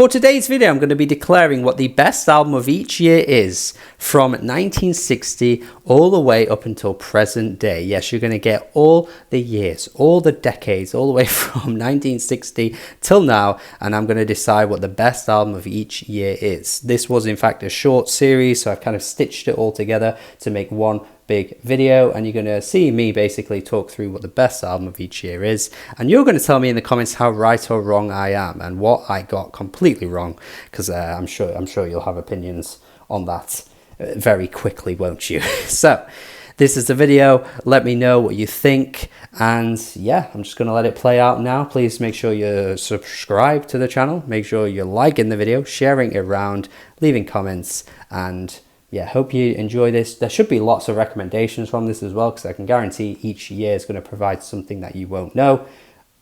For today's video, I'm going to be declaring what the best album of each year is from 1960 all the way up until present day. Yes, you're going to get all the years, all the decades, all the way from 1960 till now, and I'm going to decide what the best album of each year is. This was in fact a short series, so I've kind of stitched it all together to make one big video, and you're going to see me basically talk through what the best album of each year is, and you're going to tell me in the comments how right or wrong I am and what I got completely wrong, because I'm sure you'll have opinions on that very quickly, won't you? So this is the video. Let me know what you think, and yeah, I'm just going to let it play out now. Please make sure you subscribe to the channel, make sure you're liking the video, sharing it around, leaving comments, and yeah, hope you enjoy this. There should be lots of recommendations from this as well, because I can guarantee each year is going to provide something that you won't know,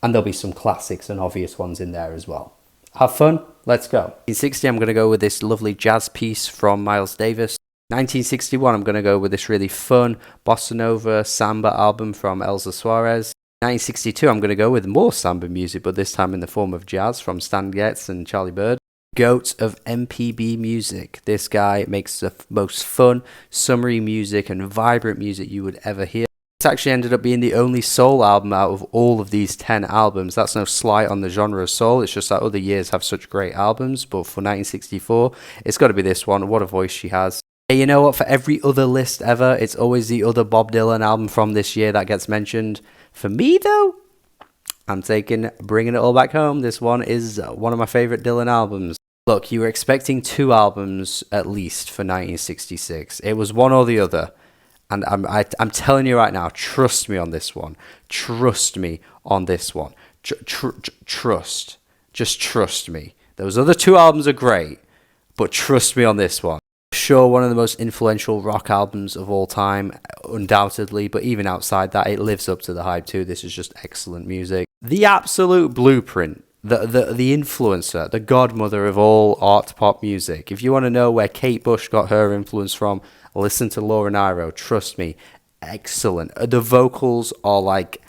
and there'll be some classics and obvious ones in there as well. Have fun, let's go. 1960, I'm going to go with this lovely jazz piece from Miles Davis. 1961, I'm going to go with this really fun bossa nova samba album from Elza Suarez. 1962, I'm going to go with more samba music, but this time in the form of jazz, from Stan Getz and Charlie Bird. GOAT of MPB music. This guy makes the most fun, summery music and vibrant music you would ever hear. This actually ended up being the only soul album out of all of these 10 albums. That's no slight on the genre of soul, it's just that other years have such great albums, but for 1964, it's got to be this one. What a voice she has. Hey, you know what, for every other list ever, it's always the other Bob Dylan album from this year that gets mentioned. For me though, I'm bringing it all back home. This one is one of my favorite Dylan albums. Look, you were expecting 2 albums at least for 1966. It was one or the other. And I'm telling you right now, trust me on this one. Trust me on this one. Trust. Just trust me. Those other 2 albums are great, but trust me on this one. Sure, one of the most influential rock albums of all time, undoubtedly, but even outside that, it lives up to the hype too. This is just excellent music. The absolute blueprint. The influencer, the godmother of all art pop music. If you want to know where Kate Bush got her influence from, listen to Laura Nyro. Trust me, excellent. The vocals are like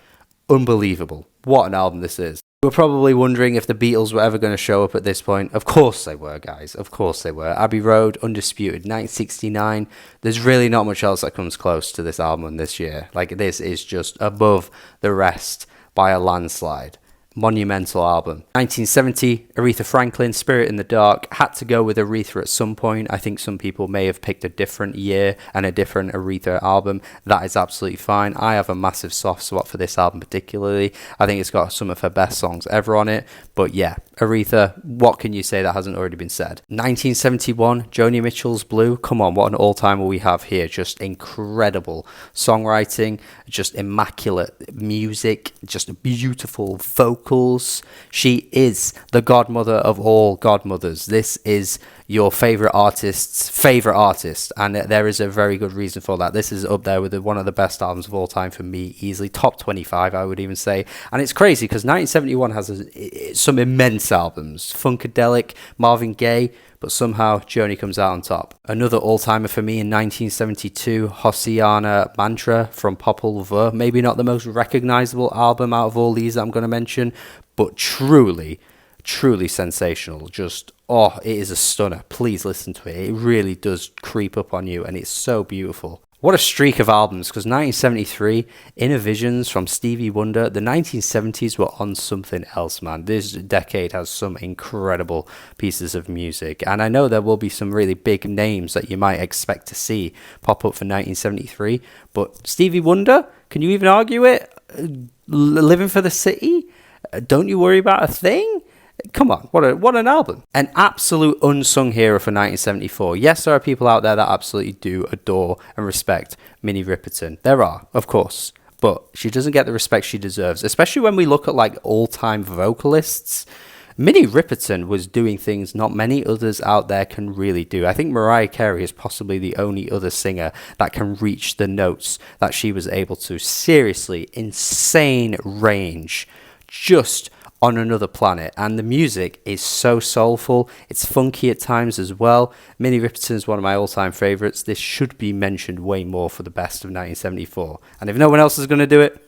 unbelievable. What an album this is. We're probably wondering if the Beatles were ever going to show up at this point. Of course they were, guys. Of course they were. Abbey Road, undisputed, 1969. There's really not much else that comes close to this album this year. Like, this is just above the rest by a landslide. Monumental album. 1970, Aretha Franklin, Spirit in the Dark. Had to go with Aretha at some point. I think some people may have picked a different year and a different Aretha album. That is absolutely fine. I have a massive soft spot for this album particularly. I think it's got some of her best songs ever on it. But yeah, Aretha, what can you say that hasn't already been said? 1971, Joni Mitchell's Blue. Come on, what an all-timer we have here. Just incredible songwriting, just immaculate music, just beautiful vocals. She is the godmother of all godmothers. This is your favorite artist's favorite artist, and there is a very good reason for that. This is up there with one of the best albums of all time for me, easily top 25 I would even say. And it's crazy because 1971 has some immense albums, Funkadelic, Marvin Gaye, but somehow Joni comes out on top. Another all-timer for me in 1972, Hosiana Mantra from Popol Vuh. Maybe not the most recognizable album out of all these that I'm going to mention, but truly sensational. Just, oh, it is a stunner. Please listen to it. It really does creep up on you, and it's so beautiful. What a streak of albums, because 1973, Inner Visions from Stevie Wonder. The 1970s were on something else, man. This decade has some incredible pieces of music, and I know there will be some really big names that you might expect to see pop up for 1973, but Stevie Wonder, can you even argue it? Living for the City? Don't You Worry About a Thing? Come on, what an album. An absolute unsung hero for 1974. Yes, there are people out there that absolutely do adore and respect Minnie Riperton. There are, of course, but she doesn't get the respect she deserves, especially when we look at like all-time vocalists. Minnie Riperton was doing things not many others out there can really do. I think Mariah Carey is possibly the only other singer that can reach the notes that she was able to. Seriously, insane range. Just on another planet, and the music is so soulful. It's funky at times as well. Minnie Riperton is one of my all-time favorites. This should be mentioned way more for the best of 1974, and if no one else is going to do it,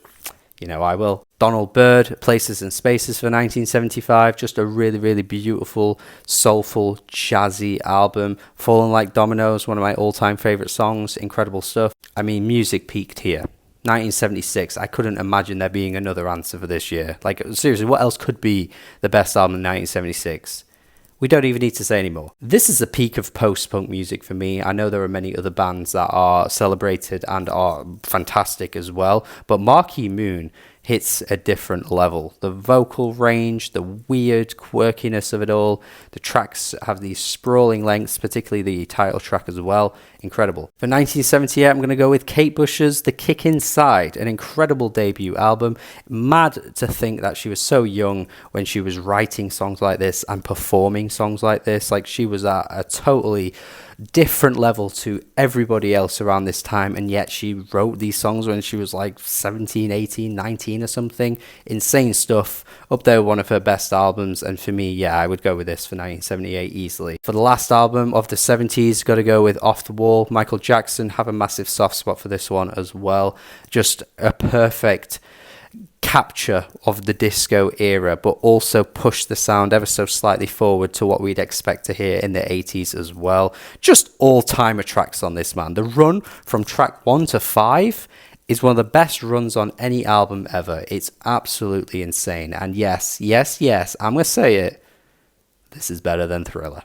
You know I will. Donald Byrd, Places and Spaces for 1975. Just a really, really beautiful, soulful, jazzy album. Falling Like Dominoes, one of my all-time favorite songs. Incredible stuff. I mean, music peaked here. 1976, I couldn't imagine there being another answer for this year. Like, seriously, what else could be the best album in 1976? We don't even need to say anymore. This is the peak of post-punk music for me. I know there are many other bands that are celebrated and are fantastic as well, but Marquee Moon hits a different level. The vocal range, the weird quirkiness of it all, the tracks have these sprawling lengths, particularly the title track as well. Incredible. For 1978, I'm going to go with Kate Bush's The Kick Inside, an incredible debut album. Mad to think that she was so young when she was writing songs like this and performing songs like this. Like, she was at a totally different level to everybody else around this time, and yet she wrote these songs when she was like 17, 18, 19 or something. Insane stuff. Up there, one of her best albums, and for me, yeah, I would go with this for 1978 easily. For the last album of the 70s, got to go with Off the Wall. Michael Jackson, have a massive soft spot for this one as well. Just a perfect capture of the disco era, but also push the sound ever so slightly forward to what we'd expect to hear in the 80s as well. Just all-timer tracks on this, man. The run from track 1 to 5 is one of the best runs on any album ever. It's absolutely insane. And yes, I'm going to say it. This is better than Thriller.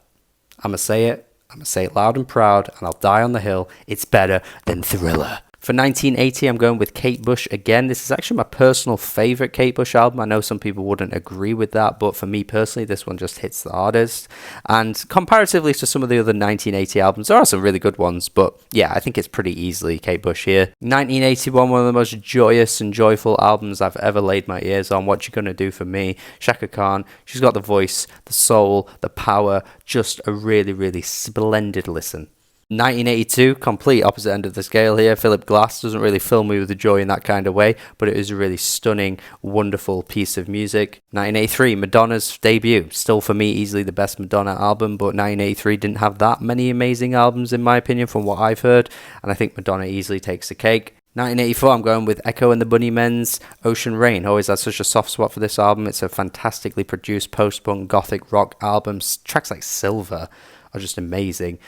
I'm going to say it loud and proud, and I'll die on the hill. It's better than Thriller. For 1980, I'm going with Kate Bush again. This is actually my personal favorite Kate Bush album. I know some people wouldn't agree with that, but for me personally, this one just hits the hardest. And comparatively to some of the other 1980 albums, there are some really good ones, but yeah, I think it's pretty easily Kate Bush here. 1981, one of the most joyous and joyful albums I've ever laid my ears on. What You Gonna Do For Me? Chaka Khan. She's got the voice, the soul, the power. Just a really, really splendid listen. 1982, complete opposite end of the scale here. Philip Glass doesn't really fill me with the joy in that kind of way, but it is a really stunning, wonderful piece of music. 1983, Madonna's debut. Still for me, easily the best Madonna album, but 1983 didn't have that many amazing albums in my opinion from what I've heard, and I think Madonna easily takes the cake. 1984, I'm going with Echo and the Bunnymen's Ocean Rain. Always had such a soft spot for this album. It's a fantastically produced post-punk gothic rock album. Tracks like Silver are just amazing.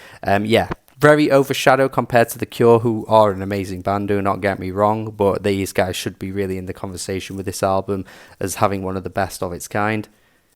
Very overshadowed compared to The Cure, who are an amazing band, do not get me wrong, but these guys should be really in the conversation with this album as having one of the best of its kind.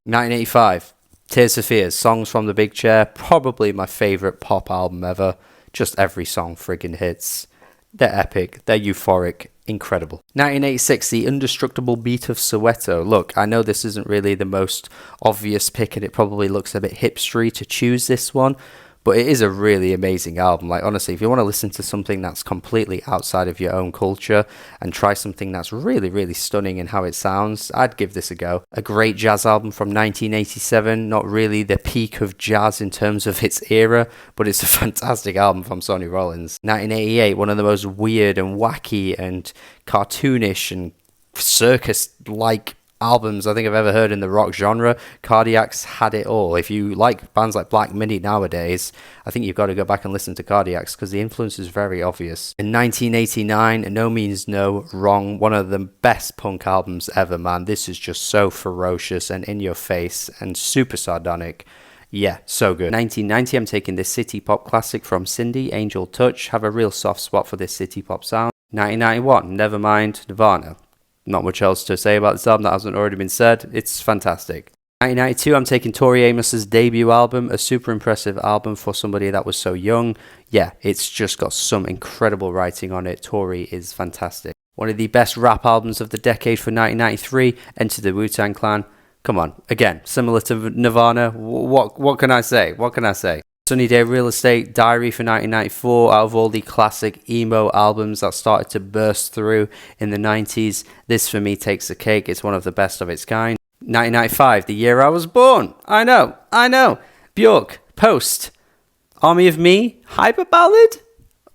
1985, Tears for Fears, Songs from the Big Chair, probably my favourite pop album ever. Just every song friggin' hits. They're epic, they're euphoric, incredible. 1986, The Indestructible Beat of Soweto. Look, I know this isn't really the most obvious pick and it probably looks a bit hipstery to choose this one, but it is a really amazing album. Like, honestly, if you want to listen to something that's completely outside of your own culture and try something that's really, really stunning in how it sounds, I'd give this a go. A great jazz album from 1987. Not really the peak of jazz in terms of its era, but it's a fantastic album from Sonny Rollins. 1988, one of the most weird and wacky and cartoonish and circus-like albums I think I've ever heard in the rock genre. Cardiacs had it all. If you like bands like Black Midi nowadays, I think you've got to go back and listen to Cardiacs because the influence is very obvious. In 1989, No Means No, Wrong, one of the best punk albums ever, man. This is just so ferocious and in your face and super sardonic. Yeah, so good. 1990, I'm taking this city pop classic from Cindy, Angel Touch. Have a real soft spot for this city pop sound. 1991, Nevermind, Nirvana. Not much else to say about this album that hasn't already been said. It's fantastic. 1992, I'm taking Tori Amos's debut album, a super impressive album for somebody that was so young. Yeah, it's just got some incredible writing on it. Tori is fantastic. One of the best rap albums of the decade for 1993, Enter the Wu-Tang Clan. Come on, again, similar to Nirvana. What can I say? What can I say? Sunny Day Real Estate, Diary for 1994, out of all the classic emo albums that started to burst through in the 90s, this for me takes the cake. It's one of the best of its kind. 1995, the year I was born. I know. Björk, Post, Army of Me, Hyper Ballad,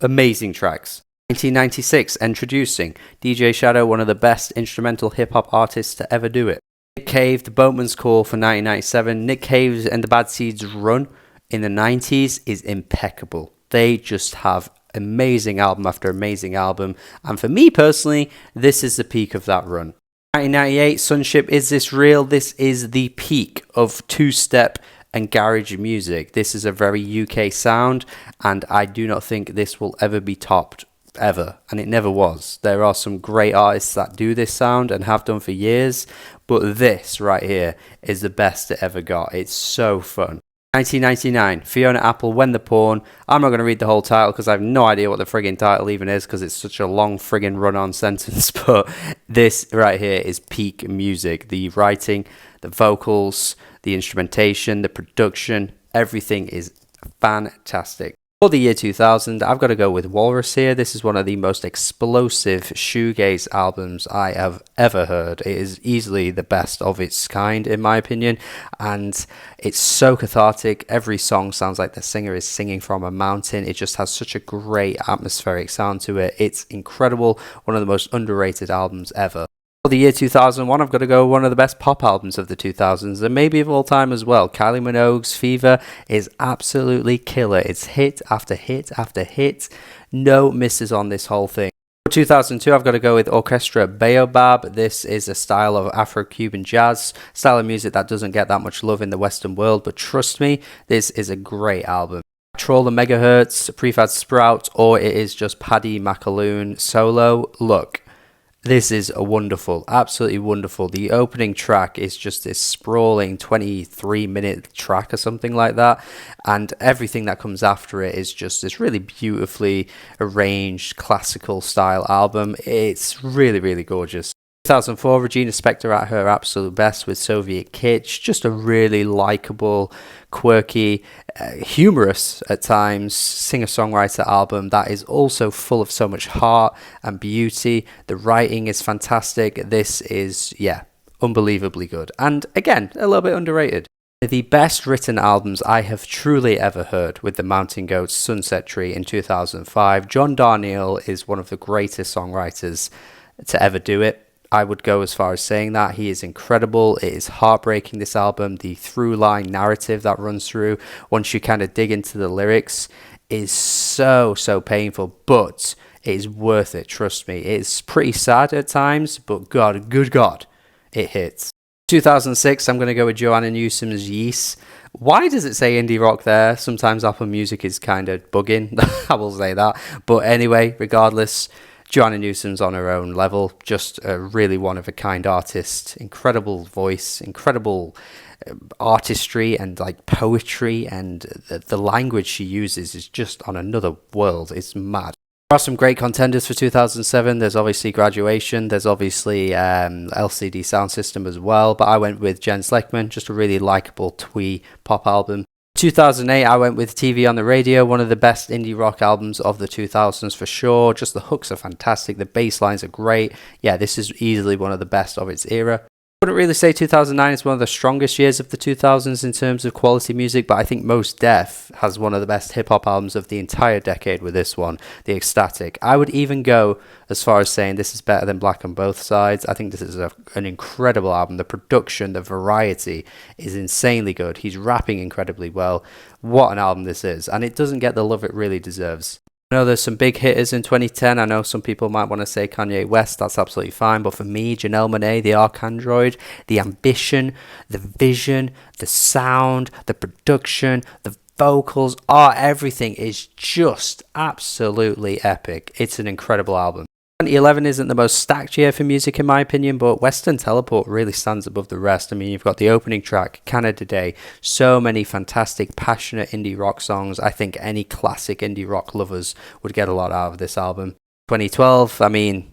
amazing tracks. 1996, Introducing, DJ Shadow, one of the best instrumental hip-hop artists to ever do it. Nick Cave, The Boatman's Call for 1997, Nick Cave's and the Bad Seeds' run in the 90s is impeccable. They just have amazing album after amazing album. And for me personally, this is the peak of that run. 1998, Sunship, Is This Real? This is the peak of two-step and garage music. This is a very UK sound, and I do not think this will ever be topped, ever, and it never was. There are some great artists that do this sound and have done for years, but this right here is the best it ever got. It's so fun. 1999, Fiona Apple, When the Pawn. I'm not going to read the whole title because I have no idea what the friggin' title even is because it's such a long friggin' run-on sentence, but this right here is peak music. The writing, the vocals, the instrumentation, the production, everything is fantastic. For the year 2000, I've got to go with Walrus here. This is one of the most explosive shoegaze albums I have ever heard. It is easily the best of its kind, in my opinion, and it's so cathartic. Every song sounds like the singer is singing from a mountain. It just has such a great atmospheric sound to it. It's incredible. One of the most underrated albums ever. For the year 2001, I've got to go one of the best pop albums of the 2000s and maybe of all time as well. Kylie Minogue's Fever is absolutely killer. It's hit after hit after hit. No misses on this whole thing. For 2002, I've got to go with Orchestra Baobab. This is a style of Afro-Cuban jazz, style of music that doesn't get that much love in the Western world, but trust me, this is a great album. Troll the Megahertz, Prefab Sprout, or it is just Paddy McAloon solo. Look. This is a wonderful, absolutely wonderful. The opening track is just this sprawling 23-minute track or something like that. And everything that comes after it is just this really beautifully arranged classical style album. It's really, really gorgeous. 2004, Regina Spektor at her absolute best with Soviet Kitsch. Just a really likable, quirky, humorous at times singer-songwriter album that is also full of so much heart and beauty. The writing is fantastic. This is, unbelievably good. And again, a little bit underrated. The best written albums I have truly ever heard with the Mountain Goats Sunset Tree in 2005. John Darnielle is one of the greatest songwriters to ever do it. I would go as far as saying that. He is incredible. It is heartbreaking, this album. The through line narrative that runs through once you kind of dig into the lyrics is so painful, but it is worth it, trust me. It's pretty sad at times, but good God, it hits. 2006, I'm going to go with Joanna Newsom's Yeast. Why does it say indie rock there? Sometimes Apple Music is kind of bugging. I will say that. But anyway, regardless, Joanna Newsom's on her own level, just a really one-of-a-kind artist, incredible voice, incredible artistry and like poetry, and the language she uses is just on another world. It's mad. There are some great contenders for 2007. There's obviously Graduation. There's obviously LCD Soundsystem as well, but I went with Jens Lekman, just a really likable twee pop album. 2008, I went with TV on the Radio, one of the best indie rock albums of the 2000s for sure. Just the hooks are fantastic, the bass lines are great. Yeah, this is easily one of the best of its era. I wouldn't really say 2009 is one of the strongest years of the 2000s in terms of quality music, but I think Mos Def has one of the best hip-hop albums of the entire decade with this one, The Ecstatic. I would even go as far as saying this is better than Black on Both Sides. I think this is an incredible album. The production, the variety is insanely good. He's rapping incredibly well. What an album this is, and it doesn't get the love it really deserves. I know there's some big hitters in 2010. I know some people might want to say Kanye West. That's absolutely fine. But for me, Janelle Monáe, the ArchAndroid, the ambition, the vision, the sound, the production, the vocals, everything is just absolutely epic. It's an incredible album. 2011 isn't the most stacked year for music in my opinion, but Western Teleport really stands above the rest. I mean, you've got the opening track, Canada Day, so many fantastic, passionate indie rock songs. I think any classic indie rock lovers would get a lot out of this album. 2012, I mean,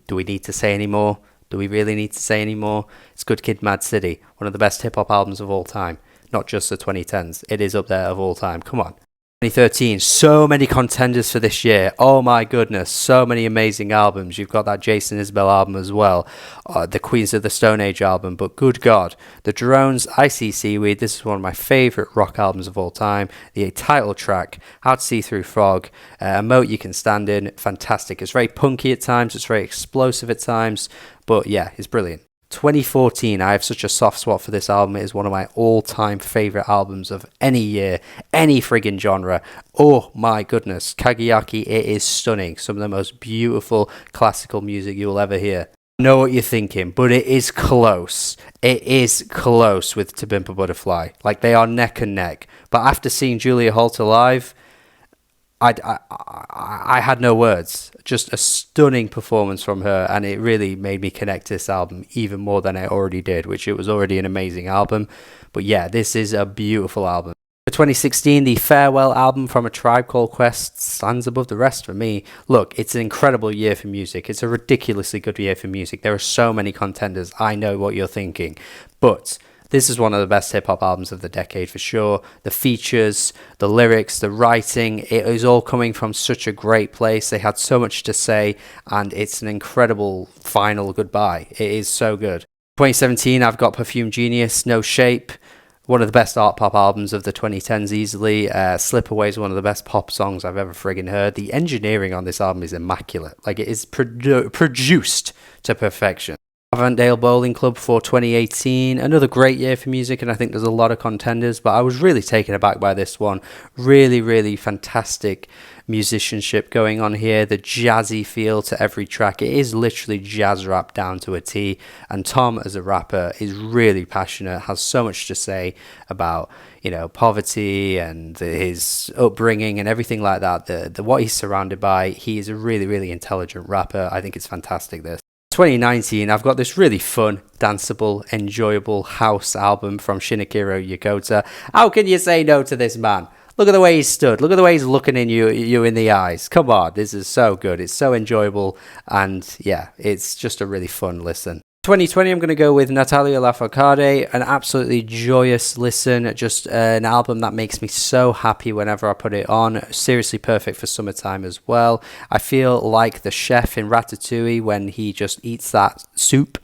do we need to say any more? Do we really need to say any more? It's Good Kid, Mad City, one of the best hip-hop albums of all time. Not just the 2010s. It is up there of all time. Come on. 2013, so many contenders for this year. Oh my goodness, so many amazing albums. You've got that Jason Isbell album as well, the Queens of the Stone Age album, but good God, the Drones, I See Seaweed, this is one of my favourite rock albums of all time. The title track, How to See Through Fog, A Moat You Can Stand In, fantastic. It's very punky at times, it's very explosive at times, but yeah, it's brilliant. 2014, I have such a soft spot for this album. It is one of my all-time favorite albums of any year, any friggin' genre. Oh my goodness, Kagayaki, it is stunning. Some of the most beautiful classical music you will ever hear. I know what you're thinking, but it is close. It is close with To Pimp a Butterfly. Like, they are neck and neck. But after seeing Julia Holter live, I had no words. Just a stunning performance from her, and it really made me connect to this album even more than I already did, which it was already an amazing album. But yeah, this is a beautiful album. For 2016, the Farewell album from A Tribe Called Quest stands above the rest for me. Look, it's an incredible year for music. It's a ridiculously good year for music. There are so many contenders. I know what you're thinking. But this is one of the best hip-hop albums of the decade for sure. The features, the lyrics, the writing, it is all coming from such a great place. They had so much to say, and it's an incredible final goodbye. It is so good. 2017, I've got Perfume Genius, No Shape. One of the best art pop albums of the 2010s easily. Slip Away is one of the best pop songs I've ever friggin' heard. The engineering on this album is immaculate. Like, it is produced to perfection. Avondale Bowling Club for 2018, another great year for music, and I think there's a lot of contenders, but I was really taken aback by this one. Really, really fantastic musicianship going on here, the jazzy feel to every track. It is literally jazz rap down to a T, and Tom as a rapper is really passionate, has so much to say about, you know, poverty and his upbringing and everything like that. The what he's surrounded by. He is a really, really intelligent rapper. I think it's fantastic, this. 2019, I've got this really fun, danceable, enjoyable house album from Shinichiro Yokota. How can you say no to this man? Look at the way he's stood. Look at the way he's looking in you in the eyes. Come on, this is so good. It's so enjoyable, and yeah, it's just a really fun listen. 2020, I'm going to go with Natalia Lafourcade, an absolutely joyous listen, just an album that makes me so happy whenever I put it on. Seriously perfect for summertime as well. I feel like the chef in Ratatouille when he just eats that soup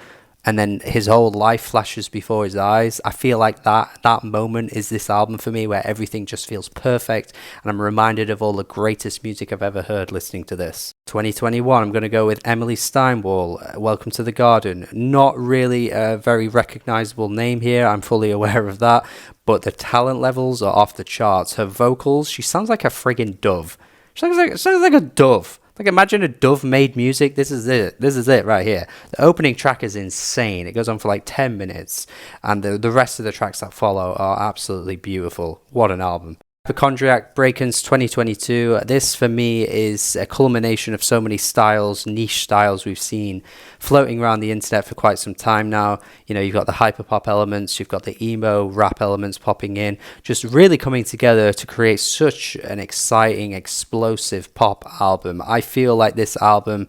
and then his whole life flashes before his eyes. I feel like that moment is this album for me, where everything just feels perfect, and I'm reminded of all the greatest music I've ever heard listening to this. 2021, I'm going to go with Emily Steinwall, Welcome to the Garden. Not really a very recognizable name here, I'm fully aware of that, but the talent levels are off the charts. Her vocals, she sounds like a friggin' dove. She sounds like a dove. Like, imagine a dove made music. This is it. This is it right here. The opening track is insane. It goes on for like 10 minutes. And the rest of the tracks that follow are absolutely beautiful. What an album. Hypochondriac Breakins 2022. This for me is a culmination of so many styles, niche styles we've seen floating around the internet for quite some time now. You know, you've got the hyperpop elements, you've got the emo rap elements popping in, just really coming together to create such an exciting, explosive pop album. I feel like this album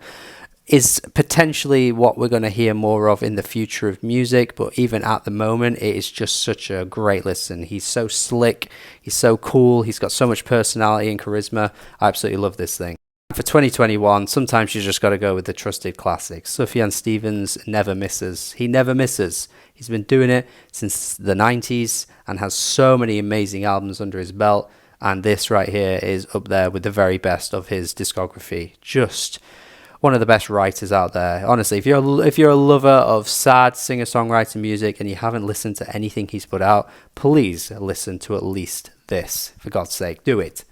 is potentially what we're going to hear more of in the future of music, but even at the moment, it is just such a great listen. He's so slick, he's so cool, he's got so much personality and charisma. I absolutely love this thing. For 2021, sometimes you just got to go with the trusted classics. Sufjan Stevens never misses. He never misses. He's been doing it since the 90s and has so many amazing albums under his belt, and this right here is up there with the very best of his discography. Just one of the best writers out there. Honestly, if you're a lover of sad singer-songwriter music and you haven't listened to anything he's put out, please listen to at least this. For God's sake, do it.